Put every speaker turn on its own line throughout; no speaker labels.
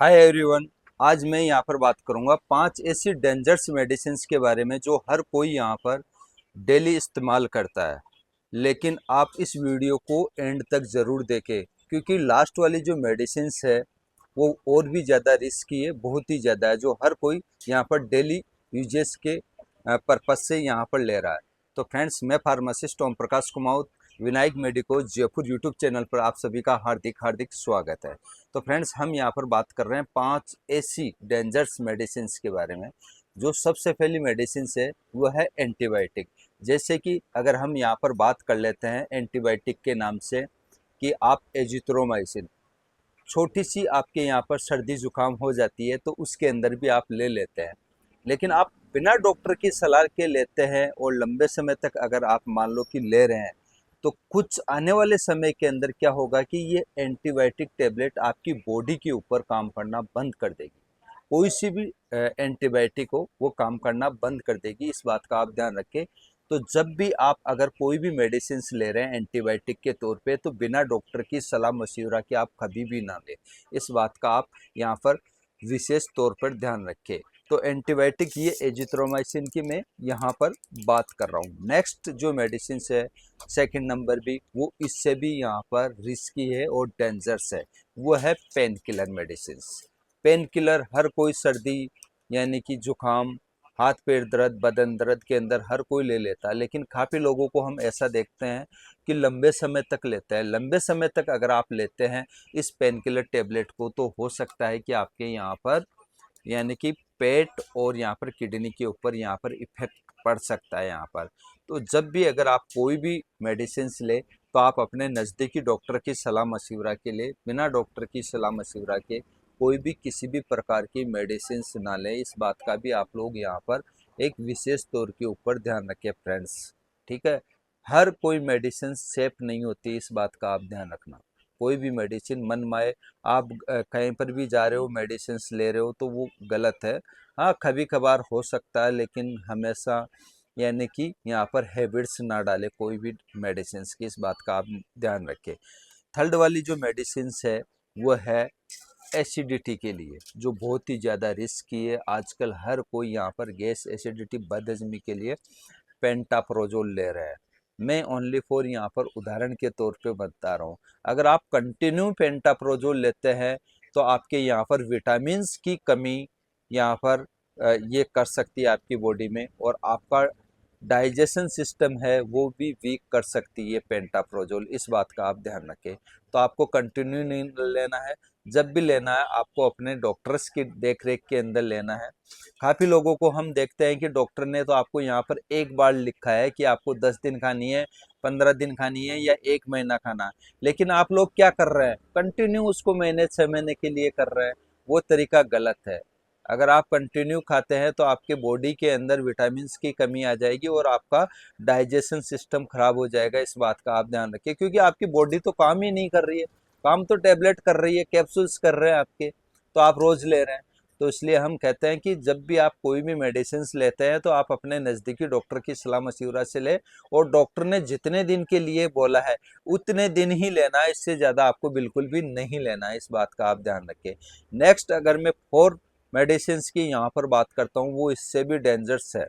Hi everyone. आज मैं यहाँ पर बात करूँगा 5 ऐसी डेंजरस मेडिसिन्स के बारे में जो हर कोई यहाँ पर डेली इस्तेमाल करता है। लेकिन आप इस वीडियो को एंड तक ज़रूर देखें, क्योंकि लास्ट वाली जो मेडिसिन्स है वो और भी ज़्यादा रिस्की है, बहुत ही ज़्यादा है, जो हर कोई यहाँ पर डेली यूजेस के पर्पज़ से यहाँ पर ले रहा है। तो फ्रेंड्स, मैं pharmacist Om Prakash Kumawat, Vinayak medico Jaipur YouTube channel पर आप सभी का हार्दिक हार्दिक स्वागत है। तो फ्रेंड्स, हम यहाँ पर बात कर रहे हैं 5 ऐसी डेंजरस मेडिसिन के बारे में। जो सबसे पहली मेडिसिन है वो है एंटीबायोटिक। जैसे कि अगर हम यहाँ पर बात कर लेते हैं एंटीबायोटिक के नाम से, कि आप एजिथ्रोमाइसिन, छोटी सी आपके यहाँ पर सर्दी जुकाम हो जाती है तो उसके अंदर भी आप ले लेते हैं। लेकिन आप बिना डॉक्टर की सलाह के लेते हैं और लंबे समय तक अगर आप मान लो कि ले रहे हैं, तो कुछ आने वाले समय के अंदर क्या होगा कि ये एंटीबायोटिक टेबलेट आपकी बॉडी के ऊपर काम करना बंद कर देगी। कोई सी भी एंटीबायोटिक हो वो काम करना बंद कर देगी, इस बात का आप ध्यान रखें। तो जब भी आप अगर कोई भी मेडिसिन ले रहे हैं एंटीबायोटिक के तौर पे, तो बिना डॉक्टर की सलाह मशवरा के आप कभी भी ना लें। इस बात का आप यहाँ पर विशेष तौर पर ध्यान रखें। तो एंटीबायोटिक ये एजिथ्रोमाइसिन की मैं यहाँ पर बात कर रहा हूँ। नेक्स्ट जो मेडिसिन है सेकंड नंबर भी, वो इससे भी यहाँ पर रिस्की है और डेंजरस है, वो है pain killer medicine. Pain killer हर कोई सर्दी यानी कि जुकाम, हाथ पैर दर्द, बदन दर्द के अंदर हर कोई ले लेता है। लेकिन काफ़ी लोगों को हम ऐसा देखते हैं कि लंबे समय तक लेते हैं। लंबे समय तक अगर आप लेते हैं इस पेन किलर टेबलेट को, तो हो सकता है कि आपके यहाँ पर यानी कि पेट और यहाँ पर किडनी के ऊपर यहाँ पर इफेक्ट पड़ सकता है यहाँ पर। तो जब भी अगर आप कोई भी मेडिसिन ले, तो आप अपने नज़दीकी डॉक्टर की सलाह मशवरा के लिए, बिना डॉक्टर की सलाह मशवरा के कोई भी किसी भी प्रकार की मेडिसिन ना लें। इस बात का भी आप लोग यहाँ पर एक विशेष तौर के ऊपर ध्यान रखें फ्रेंड्स। ठीक है, हर कोई मेडिसिन सेफ नहीं होती, इस बात का आप ध्यान रखना। कोई भी मेडिसिन मन माए आप कहीं पर भी जा रहे हो मेडिसिन ले रहे हो तो वो गलत है। हाँ, कभी कभार हो सकता है, लेकिन हमेशा यानी कि यहाँ पर हैबिट्स ना डाले कोई भी मेडिसिन की, इस बात का आप ध्यान रखें। थर्ड वाली जो मेडिसिन है वो है एसिडिटी के लिए, जो बहुत ही ज़्यादा रिस्की है। आजकल हर कोई यहाँ पर गैस एसिडिटी बदहजमी के लिए पेंटाप्रोजोल ले रहा है। मैं ओनली फॉर यहाँ पर उदाहरण के तौर पे बता रहा हूँ। अगर आप कंटिन्यू पेंटाप्रोजोल लेते हैं तो आपके यहाँ पर विटामिन्स की कमी यहाँ पर ये कर सकती है आपकी बॉडी में, और आपका डाइजेशन सिस्टम है वो भी वीक कर सकती है पेंटाप्रोजोल। इस बात का आप ध्यान रखें। तो आपको कंटिन्यू नहीं लेना है, जब भी लेना है आपको अपने डॉक्टर्स की देख रेख के अंदर लेना है। काफ़ी लोगों को हम देखते हैं कि डॉक्टर ने तो आपको यहाँ पर एक बार लिखा है कि आपको 10 दिन खानी है, 15 दिन खानी है या 1 महीना खाना है, लेकिन आप लोग क्या कर रहे हैं, कंटिन्यू उसको महीने 6 महीने के लिए कर रहे हैं। वो तरीका गलत है। अगर आप कंटिन्यू खाते हैं तो आपके बॉडी के अंदर विटामिन की कमी आ जाएगी और आपका डाइजेशन सिस्टम खराब हो जाएगा। इस बात का आप ध्यान रखिए, क्योंकि आपकी बॉडी तो काम ही नहीं कर रही है। काम तो टैबलेट कर रही है, कैप्सूल्स कर रहे हैं आपके, तो आप रोज ले रहे हैं। तो इसलिए हम कहते हैं कि जब भी आप कोई भी मेडिसिन लेते हैं तो आप अपने नज़दीकी डॉक्टर की सलाह मशवरा से लें, और डॉक्टर ने जितने दिन के लिए बोला है उतने दिन ही लेना है, इससे ज़्यादा आपको बिल्कुल भी नहीं लेना है। इस बात का आप ध्यान रखें। नेक्स्ट, अगर मैं फोर मेडिसिन की यहाँ पर बात करता हूँ, वो इससे भी डेंजरस है।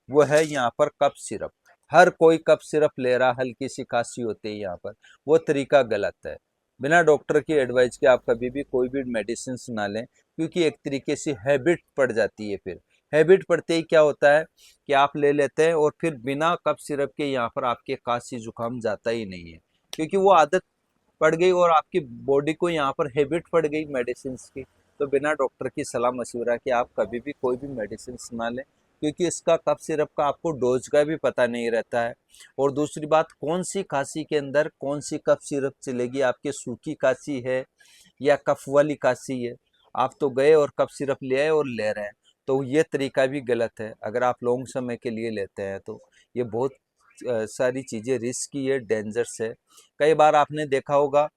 वो है यहाँ पर कफ सिरप। हर कोई कफ सिरप ले रहा, हल्की सी खांसी होती है यहाँ पर, वो तरीका गलत है। बिना डॉक्टर की एडवाइस के आप कभी भी कोई भी मेडिसिन ना लें, क्योंकि एक तरीके से हैबिट पड़ जाती है। फिर हैबिट पड़ते ही क्या होता है कि आप ले लेते हैं और फिर बिना कफ सिरप के यहाँ पर आपके खांसी जुकाम जाता ही नहीं है, क्योंकि वो आदत पड़ गई और आपकी बॉडी को यहाँ पर हैबिट पड़ गई मेडिसिन की। तो बिना डॉक्टर की सलाह मशवरा के आप कभी भी कोई भी मेडिसिन ना लें, क्योंकि इसका कफ सिरप का आपको डोज का भी पता नहीं रहता है। और दूसरी बात, कौन सी खांसी के अंदर कौन सी कफ सिरप चलेगी, आपके सूखी खांसी है या कफ वाली खांसी है। आप तो गए और कफ सिरप ले आए और ले रहे हैं, तो ये तरीका भी गलत है। अगर आप लॉन्ग समय के लिए लेते हैं तो ये बहुत सारी चीज़ें रिस्की है, डेंजरस है। कई बार आपने देखा होगा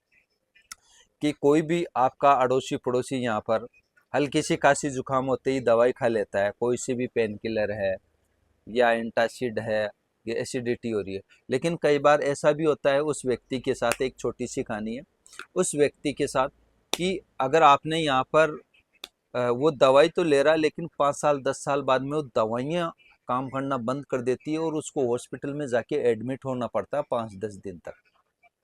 कि कोई भी आपका अड़ोसी पड़ोसी यहाँ पर हल्की सी खांसी जुकाम होते ही दवाई खा लेता है, कोई सी भी पेन किलर है या एंटासिड है, या एसिडिटी हो रही है। लेकिन कई बार ऐसा भी होता है, उस व्यक्ति के साथ एक छोटी सी कहानी है, उस व्यक्ति के साथ कि अगर आपने यहाँ पर वो दवाई तो ले रहा है, लेकिन 5 साल 10 साल बाद में वो दवाइयाँ काम करना बंद कर देती है और उसको हॉस्पिटल में जाके एडमिट होना पड़ता है 5-10 दिन तक।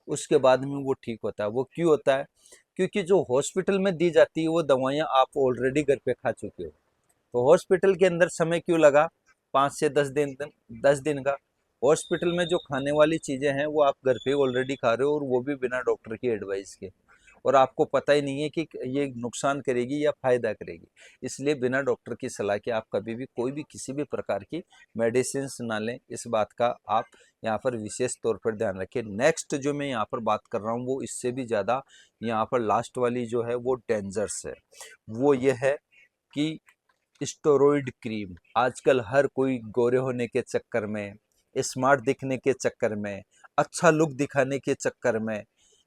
उसके बाद में वो ठीक होता है। वो क्यों होता है? क्योंकि जो हॉस्पिटल में दी जाती है वो दवाइयाँ आप ऑलरेडी घर पे खा चुके हो। तो हॉस्पिटल के अंदर समय क्यों लगा 5 से 10 दिन? 10 दिन का। हॉस्पिटल में जो खाने वाली चीज़ें हैं वो आप घर पे ऑलरेडी खा रहे हो, और वो भी बिना डॉक्टर की एडवाइस के, और आपको पता ही नहीं है कि ये नुकसान करेगी या फायदा करेगी। इसलिए बिना डॉक्टर की सलाह के आप कभी भी कोई भी किसी भी प्रकार की मेडिसिन ना लें। इस बात का आप यहाँ पर विशेष तौर पर ध्यान रखें। नेक्स्ट जो मैं यहाँ पर बात कर रहा हूँ वो इससे भी ज़्यादा यहाँ पर लास्ट वाली जो है वो डेंजरस है। वो ये है कि स्टेरॉइड क्रीम। आजकल हर कोई गोरे होने के चक्कर में, स्मार्ट दिखने के चक्कर में, अच्छा लुक दिखाने के चक्कर में,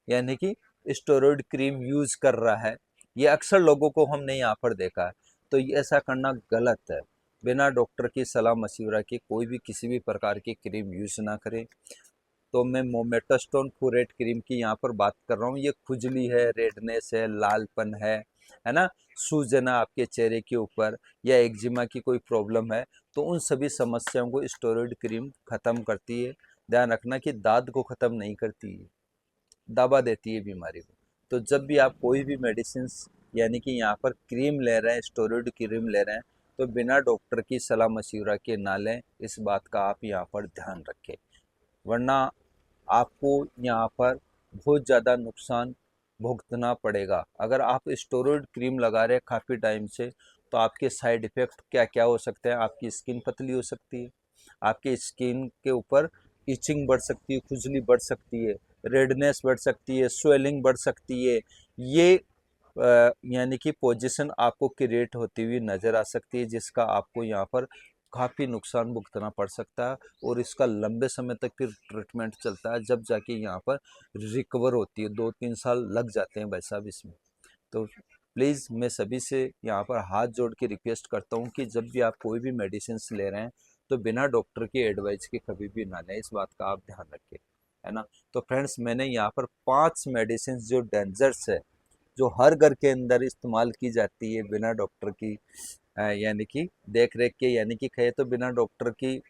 यानी कि स्टेरॉइड क्रीम यूज कर रहा है। ये अक्सर लोगों को हमने यहाँ पर देखा है। तो ये ऐसा करना गलत है। बिना डॉक्टर की सलाह मशवरा के कोई भी किसी भी प्रकार की क्रीम यूज ना करें। तो मैं मोमेटास्टोन फुरेट क्रीम की यहाँ पर बात कर रहा हूँ। ये खुजली है, रेडनेस है, लालपन है ना, सूजन है आपके चेहरे के ऊपर, या एक्जिमा की कोई प्रॉब्लम है, तो उन सभी समस्याओं को स्टेरॉइड क्रीम खत्म करती है। ध्यान रखना कि दाद को खत्म नहीं करती है, दबा देती है बीमारी को। तो जब भी आप कोई भी मेडिसिन यानी कि यहाँ पर क्रीम ले रहे हैं, स्टेरॉइड क्रीम ले रहे हैं, तो बिना डॉक्टर की सलाह मशवरा के ना लें। इस बात का आप यहाँ पर ध्यान रखें, वरना आपको यहाँ पर बहुत ज़्यादा नुकसान भुगतना पड़ेगा। अगर आप स्टेरॉइड क्रीम लगा रहे हैं काफ़ी टाइम से, तो आपके साइड इफ़ेक्ट क्या क्या हो सकते हैं? आपकी स्किन पतली हो सकती है, आपकी स्किन के ऊपर इचिंग बढ़ सकती है, खुजली बढ़ सकती है, रेडनेस बढ़ सकती है, स्वेलिंग बढ़ सकती है। ये यानी कि पोजीशन आपको क्रिएट होती हुई नज़र आ सकती है, जिसका आपको यहाँ पर काफ़ी नुकसान भुगतना पड़ सकता है, और इसका लंबे समय तक फिर ट्रीटमेंट चलता है, जब जाके यहाँ पर रिकवर होती है। 2-3 साल लग जाते हैं भाई साहब इसमें। तो प्लीज़ मैं सभी से यहाँ पर हाथ जोड़ के रिक्वेस्ट करता हूँ कि जब भी आप कोई भी मेडिसिन ले रहे हैं, तो बिना डॉक्टर की एडवाइस के कभी भी ना लें। इस बात का आप ध्यान रखें, है ना। तो फ्रेंड्स, मैंने यहाँ पर 5 मेडिसिन जो डेंजर्स है, जो हर घर के अंदर इस्तेमाल की जाती है बिना डॉक्टर की यानी कि देख रेख के, यानी कि कहे तो बिना डॉक्टर की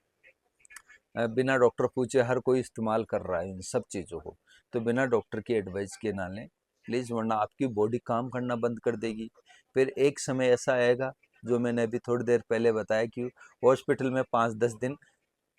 बिना डॉक्टर पूछे हर कोई इस्तेमाल कर रहा है इन सब चीज़ों को। तो बिना डॉक्टर की एडवाइस के ना लें प्लीज़, वरना आपकी बॉडी काम करना बंद कर देगी। फिर एक समय ऐसा आएगा, जो मैंने अभी थोड़ी देर पहले बताया, कि हॉस्पिटल में 5-10 दिन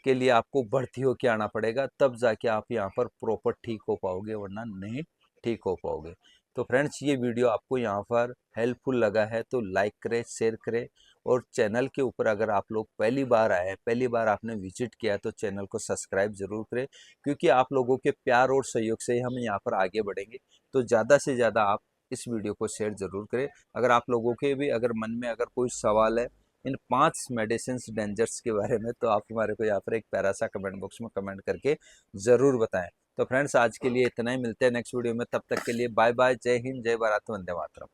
के लिए आपको भर्ती होके आना पड़ेगा, तब जाके आप यहाँ पर प्रॉपर ठीक हो पाओगे, वरना नहीं ठीक हो पाओगे। तो फ्रेंड्स, ये वीडियो आपको यहाँ पर हेल्पफुल लगा है तो लाइक करें, शेयर करें, और चैनल के ऊपर अगर आप लोग पहली बार आए हैं, पहली बार आपने विजिट किया, तो चैनल को सब्सक्राइब जरूर करें, क्योंकि आप लोगों के प्यार और सहयोग से ही हम यहाँ पर आगे बढ़ेंगे। तो ज़्यादा से ज़्यादा आप इस वीडियो को शेयर जरूर करें। अगर आप लोगों के भी अगर मन में अगर कोई सवाल है इन 5 मेडिसिन डेंजर्स के बारे में, तो आप हमारे को यहाँ पर एक प्यारा सा कमेंट बॉक्स में कमेंट करके ज़रूर बताएं। तो फ्रेंड्स, आज के लिए इतना ही, मिलते हैं नेक्स्ट वीडियो में। तब तक के लिए बाय बाय, जय हिंद, जय भारत, वंदे मातरम।